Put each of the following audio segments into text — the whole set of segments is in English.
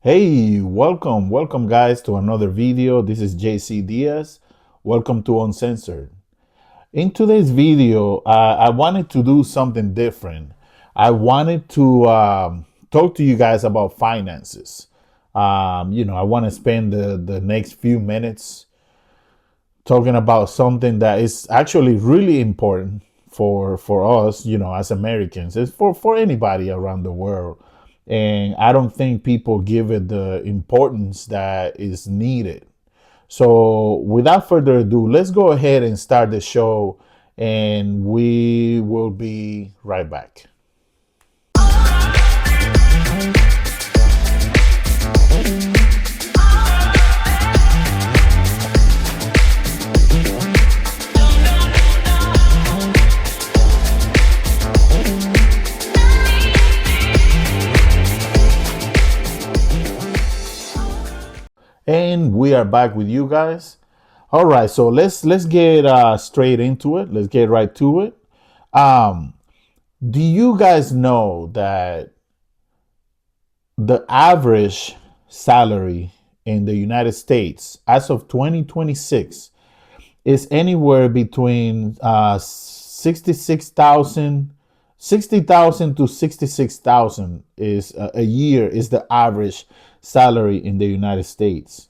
Hey, welcome guys to another video. This is JC Diaz. Welcome to Uncensored. In today's video, I wanted to do something different. I wanted to talk to you guys about finances. I want to spend the next few minutes talking about something that is actually really important for us, as Americans. It's for anybody around the world. And I don't think people give it the importance that is needed. So without further ado, let's go ahead and start the show, and we will be right back. And we are back with you guys. All right, so let's get straight into it. Let's get right to it. Um, do you guys know that the average salary in the United States as of 2026 is anywhere between 60,000 to 66,000 is a year is the average salary in the United States.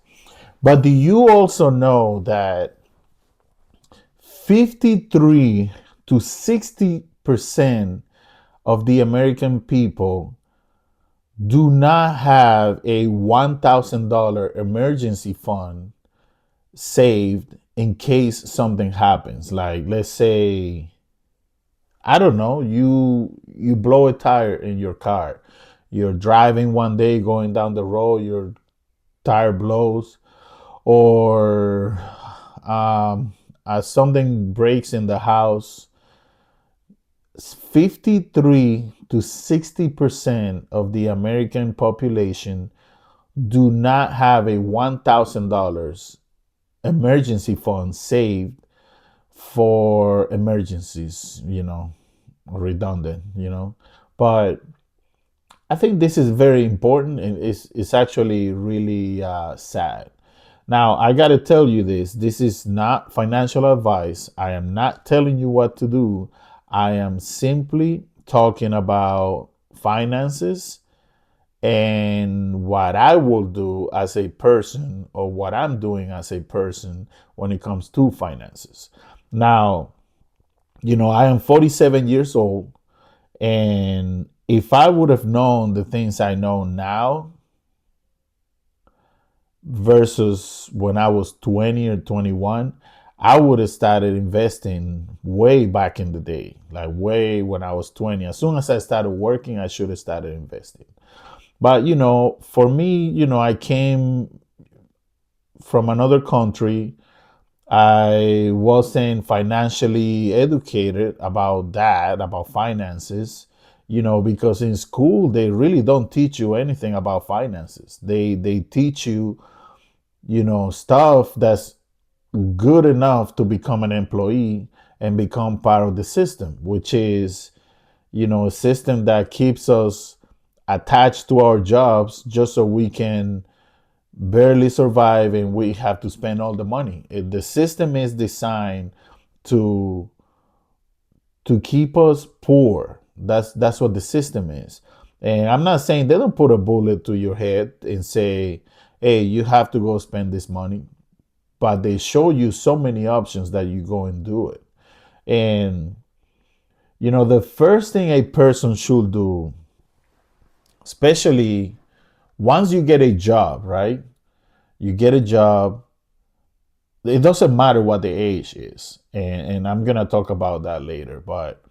But do you also know that 53 to 60% of the American people do not have a $1,000 emergency fund saved in case something happens? Like, let's say, I don't know, you blow a tire in your car. You're driving one day going down the road, your tire blows, or something breaks in the house. 53 to 60% of the American population do not have a $1,000 emergency fund saved for emergencies, redundant, But I think this is very important, and it's actually really sad. Now, I got to tell you this. This is not financial advice. I am not telling you what to do. I am simply talking about finances and what I will do as a person, or what I'm doing as a person when it comes to finances. Now, I am 47 years old, and if I would have known the things I know now versus when I was 20 or 21, I would have started investing way back in the day, like way when I was 20. As soon as I started working, I should have started investing. But, for me, I came from another country. I wasn't financially educated about that, about finances, because in school they really don't teach you anything about finances. They teach you, stuff that's good enough to become an employee and become part of the system, which is, a system that keeps us attached to our jobs just so we can barely survive, and we have to spend all the money. The system is designed to keep us poor. That's what the system is. And I'm not saying they don't put a bullet to your head and say, hey, you have to go spend this money, but they show you so many options that you go and do it. And the first thing a person should do, especially once you get a job, right? You get a job. It doesn't matter what the age is. And I'm going to talk about that later. But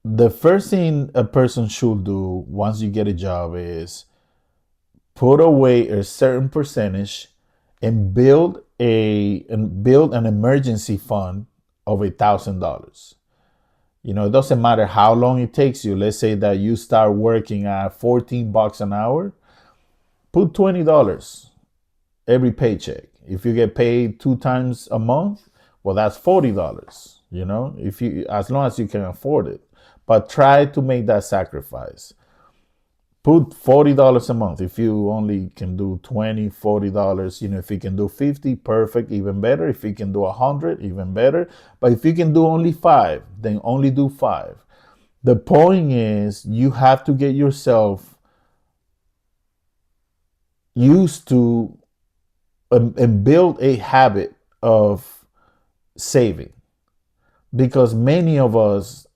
the first thing a person should do once you get a job is put away a certain percentage and build an emergency fund of $1,000. It doesn't matter how long it takes you. Let's say that you start working at $14 an hour. Put $20 every paycheck. If you get paid 2 times a month, well, that's $40. If you, as long as you can afford it, but try to make that sacrifice. Put $40 a month. If you only can do 20, $40, if you can do 50, perfect, even better. If you can do 100, even better. But if you can do only five, then only do five. The point is you have to get yourself used to and build a habit of saving, because many of us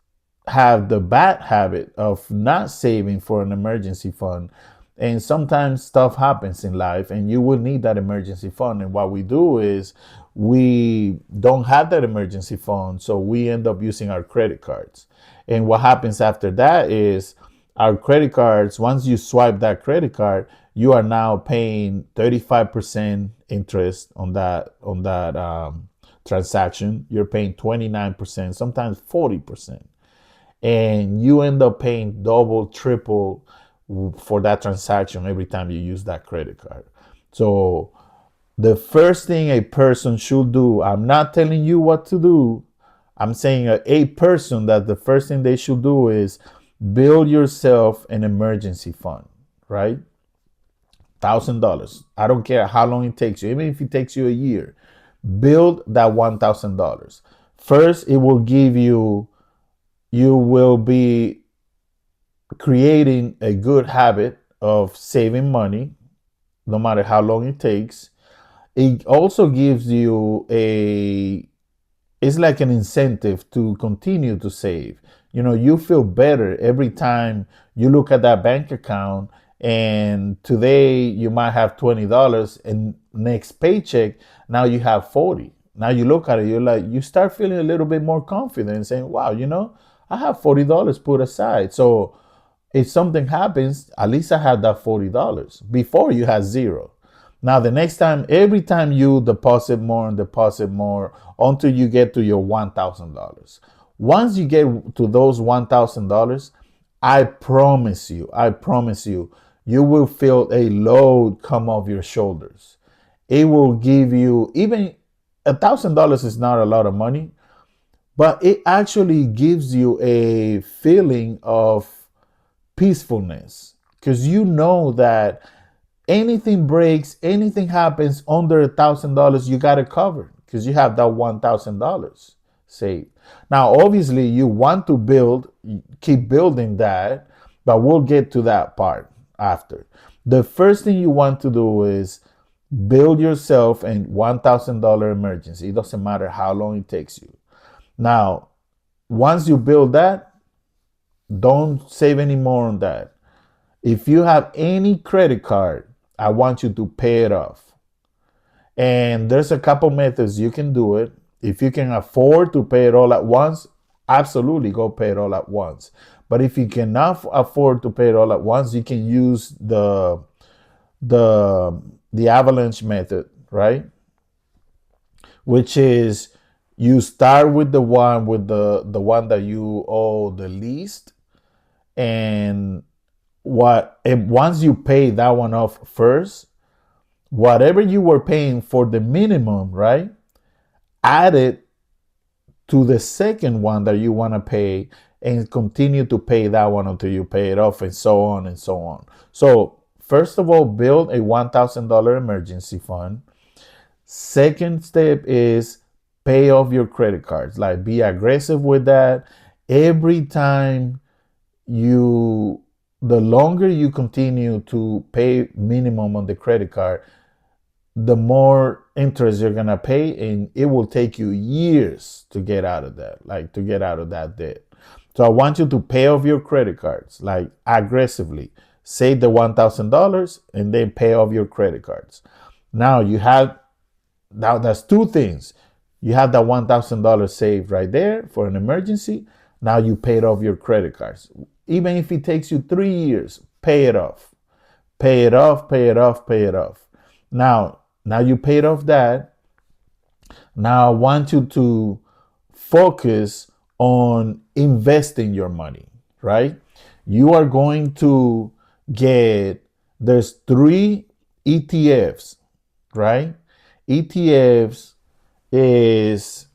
have the bad habit of not saving for an emergency fund. And sometimes stuff happens in life and you will need that emergency fund. And what we do is we don't have that emergency fund. So we end up using our credit cards. And what happens after that is our credit cards, once you swipe that credit card, you are now paying 35% interest on that transaction. You're paying 29%, sometimes 40%, and you end up paying double, triple for that transaction every time you use that credit card. So the first thing a person should do, I'm not telling you what to do, I'm saying a person that the first thing they should do is build yourself an emergency fund, right? $1,000. I don't care how long it takes you, even if it takes you a year. Build that $1,000. First, it will give you will be creating a good habit of saving money, no matter how long it takes. It also gives you it's like an incentive to continue to save. You feel better every time you look at that bank account, and today you might have $20, and next paycheck now you have 40. Now you look at it, you start feeling a little bit more confident and saying, wow, I have $40 put aside. So if something happens, at least I have that $40. Before, you had zero. Now the next time, every time you deposit more and deposit more until you get to your $1,000. Once you get to those $1,000, I promise you, you will feel a load come off your shoulders. It will give you, even $1,000 is not a lot of money, but it actually gives you a feeling of peacefulness, because you know that anything breaks, anything happens under $1,000, you got it covered because you have that $1,000 saved. Now, obviously, you want to keep building that, but we'll get to that part after. The first thing you want to do is build yourself a $1,000 emergency. It doesn't matter how long it takes you. Now, once you build that, don't save any more on that. If you have any credit card, I want you to pay it off. And there's a couple methods you can do it. If you can afford to pay it all at once, absolutely go pay it all at once. But if you cannot afford to pay it all at once, you can use the avalanche method, right? Which is you start with the one that you owe the least, and once you pay that one off first, whatever you were paying for the minimum, right, add it to the second one that you want to pay, and continue to pay that one until you pay it off, and so on and so on. So first of all, build a $1,000 emergency fund. Second step is pay off your credit cards. Like, be aggressive with that. Every time the longer you continue to pay minimum on the credit card, the more interest you're gonna pay, and it will take you years to get out of that debt. So I want you to pay off your credit cards, like, aggressively. Save the $1,000 and then pay off your credit cards. Now that's two things. You have that $1,000 saved right there for an emergency. Now you paid off your credit cards. Even if it takes you 3 years, pay it off. Pay it off, pay it off, pay it off. Now you paid off that. Now I want you to focus on investing your money, right? You are going to there's 3 ETFs, right? ETFs is,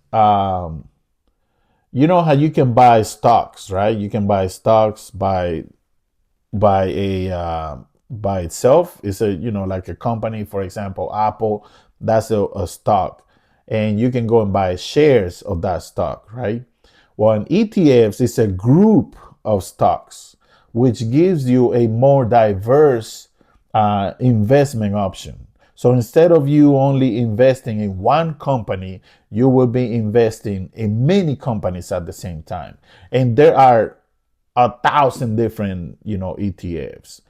you know how you can buy stocks, right? You can buy stocks by by a by itself. It's a, like a company, for example, Apple. That's a stock, and you can go and buy shares of that stock, right? Well, in ETFs, it's a group of stocks, which gives you a more diverse investment option. So instead of you only investing in one company, you will be investing in many companies at the same time. And there are 1,000 different, ETFs.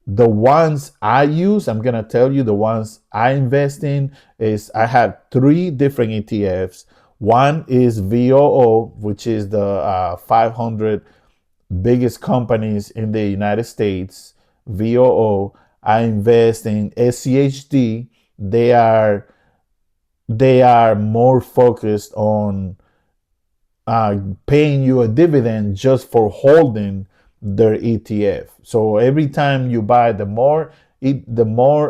The ones I use, I'm gonna tell you the ones I invest in is I have three different ETFs. One is VOO, which is the 500 biggest companies in the United States. VOO. I invest in SCHD. They are more focused on paying you a dividend just for holding their ETF. So every time you buy, the more ETFs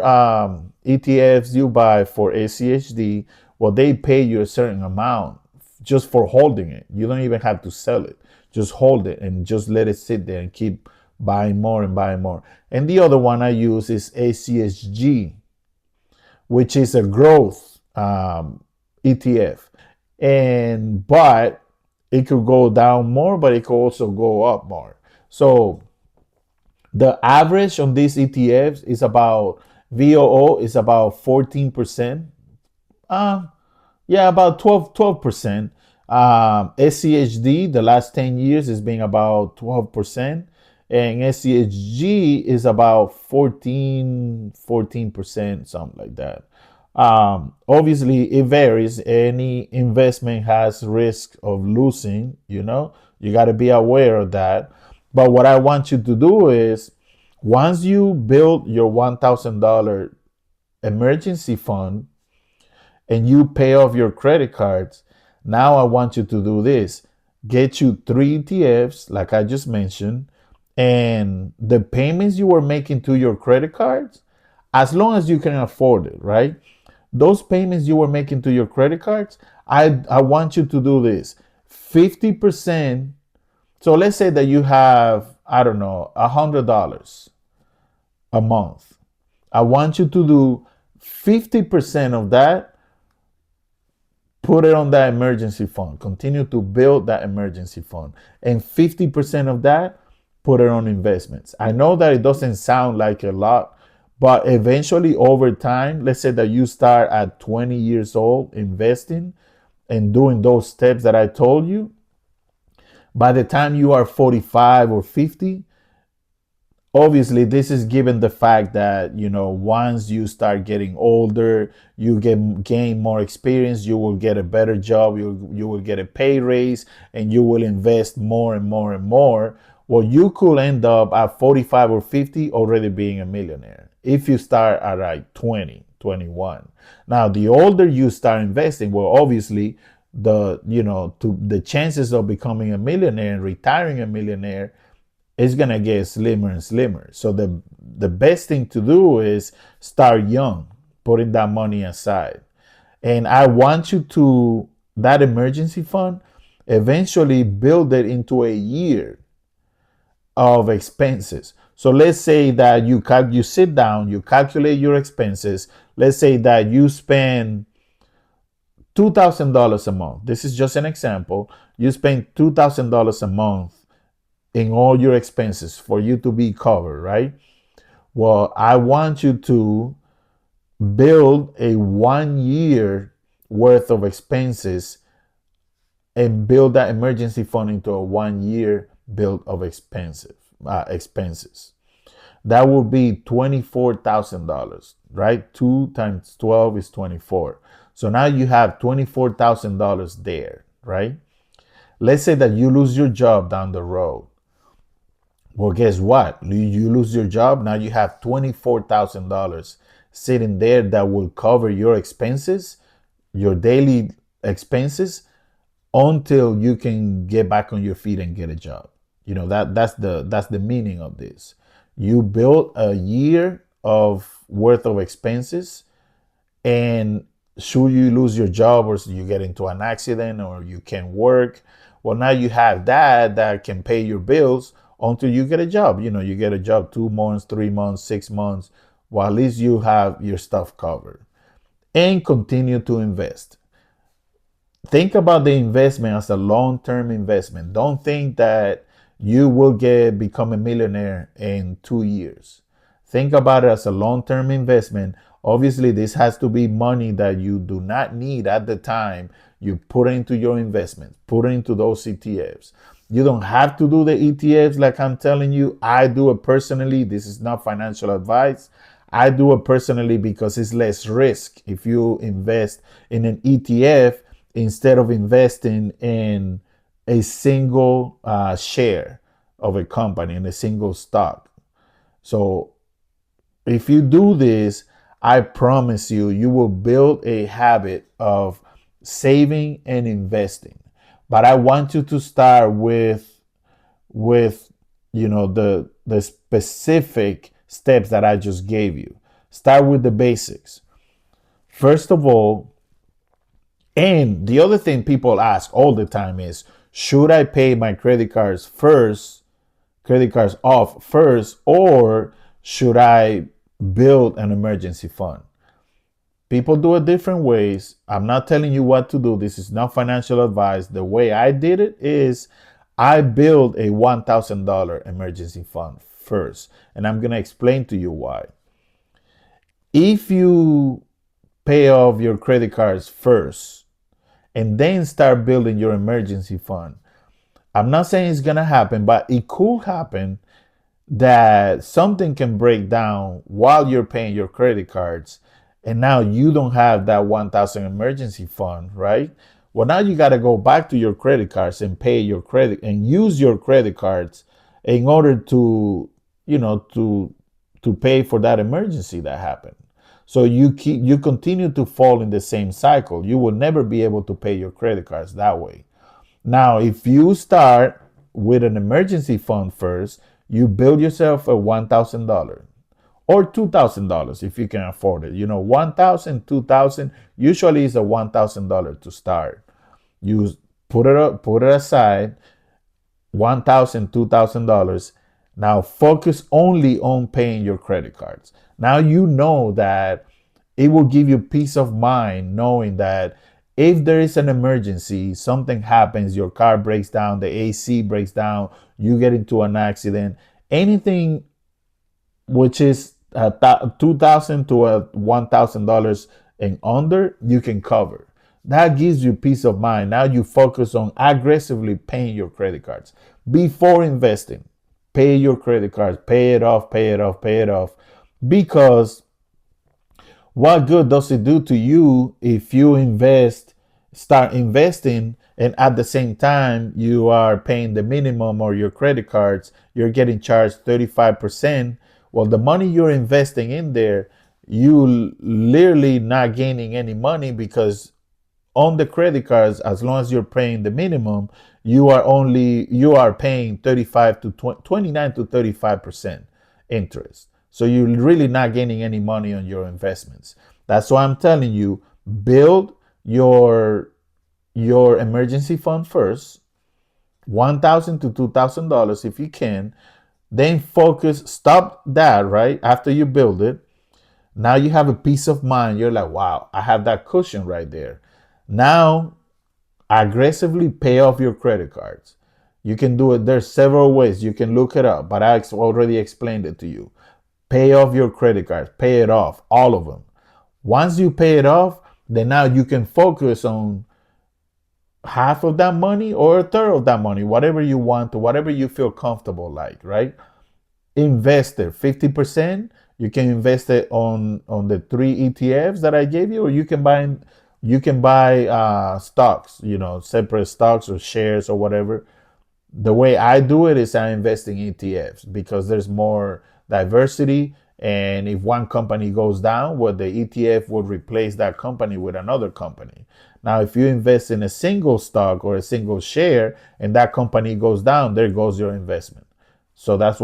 you buy for ACHD, well, they pay you a certain amount just for holding it. You don't even have to sell it. Just hold it and just let it sit there and keep buying more and buying more. And the other one I use is ACHG, which is a growth ETF. But it could go down more, but it could also go up more. So the average on these ETFs is about VOO is about 14%. Uh, yeah, about 12%. SCHD, the last 10 years, has been about 12%. And SCHG is about 14%, something like that. Obviously, it varies. Any investment has risk of losing, you got to be aware of that. But what I want you to do is once you build your $1,000 emergency fund, and you pay off your credit cards, now I want you to do this. Get you three ETFs, like I just mentioned, and the payments you were making to your credit cards, as long as you can afford it, right? Those payments you were making to your credit cards, I want you to do this. 50%. So let's say that you have, I don't know, $100 a month. I want you to do 50% of that, put it on that emergency fund. Continue to build that emergency fund. And 50% of that, put it on investments. I know that it doesn't sound like a lot, but eventually over time, let's say that you start at 20 years old investing and doing those steps that I told you. By the time you are 45 or 50, obviously this is given the fact that once you start getting older, you gain more experience, you will get a better job, you will get a pay raise, and you will invest more and more and more. Well, you could end up at 45 or 50 already being a millionaire if you start at like 20, 21. Now the older you start investing, well, obviously the chances of becoming a millionaire and retiring a millionaire is gonna get slimmer and slimmer. So the best thing to do is start young, putting that money aside. And I want you to, that emergency fund, eventually build it into a year of expenses. So let's say that you sit down, you calculate your expenses. Let's say that you spend $2,000 a month. This is just an example. You spend $2,000 a month in all your expenses for you to be covered, right? Well, I want you to build a 1 year worth of expenses and build that emergency fund into a 1 year build of expenses. That will be $24,000, right? 2 times 12 is 24. So now you have $24,000 there, right? Let's say that you lose your job down the road. Well, guess what? You lose your job. Now you have $24,000 sitting there that will cover your expenses, your daily expenses, until you can get back on your feet and get a job. That's the meaning of this. You build a year of worth of expenses, and should you lose your job or you get into an accident or you can't work, well, now you have that can pay your bills until you get a job. You get a job 2 months, 3 months, 6 months. Well, at least you have your stuff covered, and continue to invest. Think about the investment as a long-term investment. Don't think that you will become a millionaire in 2 years. Think about it as a long-term investment. Obviously, this has to be money that you do not need at the time you put into your investment, put into those ETFs. You don't have to do the ETFs like I'm telling you. I do it personally. This is not financial advice. I do it personally because it's less risk if you invest in an ETF instead of investing in a single share of a company, in a single stock. So if you do this, I promise you, you will build a habit of saving and investing. But I want you to start with the specific steps that I just gave you. Start with the basics. First of all, and the other thing people ask all the time is, should I pay my credit cards off first, or should I build an emergency fund? People do it different ways. I'm not telling you what to do. This is not financial advice. The way I did it is I built a $1,000 emergency fund first. And I'm going to explain to you why. If you pay off your credit cards first and then start building your emergency fund, I'm not saying it's going to happen, but it could happen that something can break down while you're paying your credit cards, and now you don't have that 1,000 emergency fund, right? Well, now you got to go back to your credit cards and pay your credit and use your credit cards in order to, to pay for that emergency that happened. So you continue to fall in the same cycle. You will never be able to pay your credit cards that way. Now, if you start with an emergency fund first, you build yourself a $1,000 or $2,000 if you can afford it. 1,000, 2,000, usually is a $1,000 to start. You put it aside, $1,000, $2,000. Now focus only on paying your credit cards. Now you know that it will give you peace of mind knowing that if there is an emergency, something happens, your car breaks down, the AC breaks down, you get into an accident, anything which is $2,000 to $1,000 and under, you can cover. That gives you peace of mind. Now you focus on aggressively paying your credit cards before investing. Pay your credit cards, pay it off, pay it off, pay it off. Because what good does it do to you if you start investing, and at the same time you are paying the minimum, or your credit cards, you're getting charged 35%. Well, the money you're investing in there, you literally not gaining any money, because on the credit cards, as long as you're paying the minimum, you are paying 35 to 29 to 35% interest. So you're really not gaining any money on your investments. That's why I'm telling you, build your emergency fund first, $1,000 to $2,000 if you can. Then focus, stop that right after you build it. Now you have a peace of mind. You're like, wow, I have that cushion right there. Now aggressively pay off your credit cards. You can do it. There's several ways. You can look it up, but I already explained it to you. Pay off your credit cards. Pay it off, all of them. Once you pay it off, then now you can focus on half of that money or a third of that money, whatever you want, or whatever you feel comfortable like, right? Invest it 50%. You can invest it on the 3 ETFs that I gave you, or you can buy stocks, separate stocks or shares or whatever. The way I do it is I invest in ETFs because there's more diversity. And if one company goes down, well, the ETF would replace that company with another company. Now, if you invest in a single stock or a single share and that company goes down, there goes your investment. So that's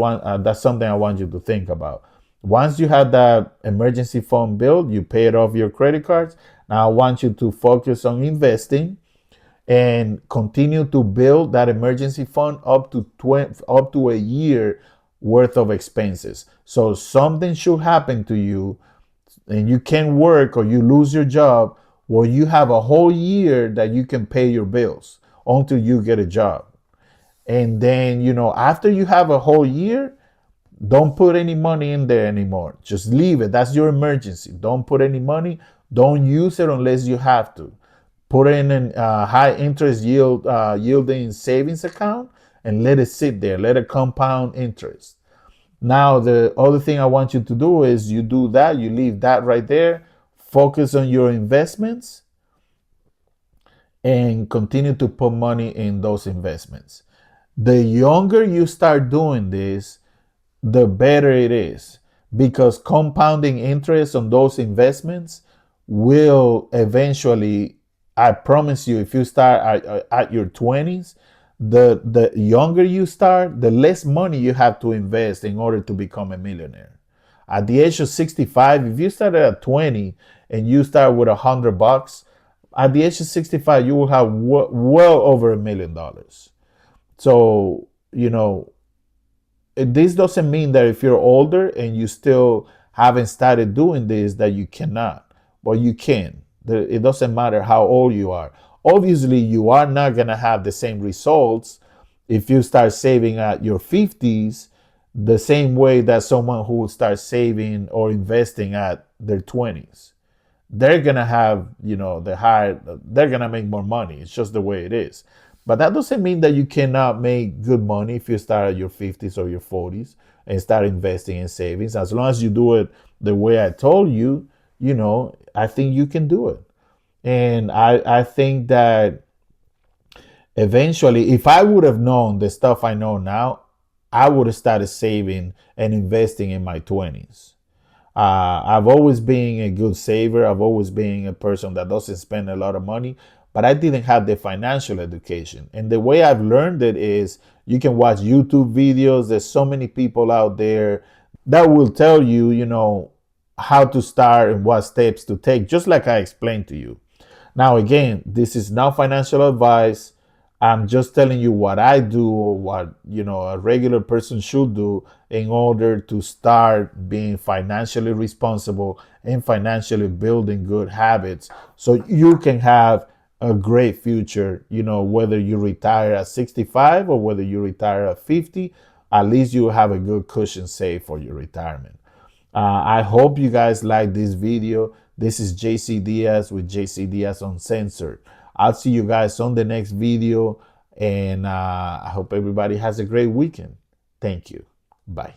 something I want you to think about. Once you have that emergency fund built, you pay it off your credit cards. Now I want you to focus on investing and continue to build that emergency fund up to a year worth of expenses. So something should happen to you and you can't work or you lose your job, well, you have a whole year that you can pay your bills until you get a job. And then, after you have a whole year, don't put any money in there anymore. Just leave it. That's your emergency. Don't put any money. Don't use it unless you have to. Put it in a high interest yielding savings account and let it sit there. Let it compound interest. Now, the other thing I want you to do is you do that, you leave that right there, focus on your investments, and continue to put money in those investments. The younger you start doing this, the better it is because compounding interest on those investments will eventually, I promise you, if you start at your 20s, the younger you start, the less money you have to invest in order to become a millionaire. At the age of 65, if you started at 20 and you start with $100, at the age of 65, you will have well over $1 million. So, this doesn't mean that if you're older and you still haven't started doing this, that you cannot, but you can. It doesn't matter how old you are. Obviously, you are not going to have the same results if you start saving at your 50s the same way that someone who will start saving or investing at their 20s. They're going to have, they're going to make more money. It's just the way it is. But that doesn't mean that you cannot make good money if you start at your 50s or your 40s and start investing in savings. As long as you do it the way I told you, I think you can do it. And I think that eventually, if I would have known the stuff I know now, I would have started saving and investing in my 20s. I've always been a good saver. I've always been a person that doesn't spend a lot of money, but I didn't have the financial education. And the way I've learned it is you can watch YouTube videos. There's so many people out there that will tell you, how to start and what steps to take, just like I explained to you. Now, again, this is not financial advice. I'm just telling you what I do or what, a regular person should do in order to start being financially responsible and financially building good habits so you can have a great future, whether you retire at 65 or whether you retire at 50, at least you have a good cushion saved for your retirement. I hope you guys like this video. This is JC Diaz with JC Diaz Uncensored. I'll see you guys on the next video, and I hope everybody has a great weekend. Thank you. Bye.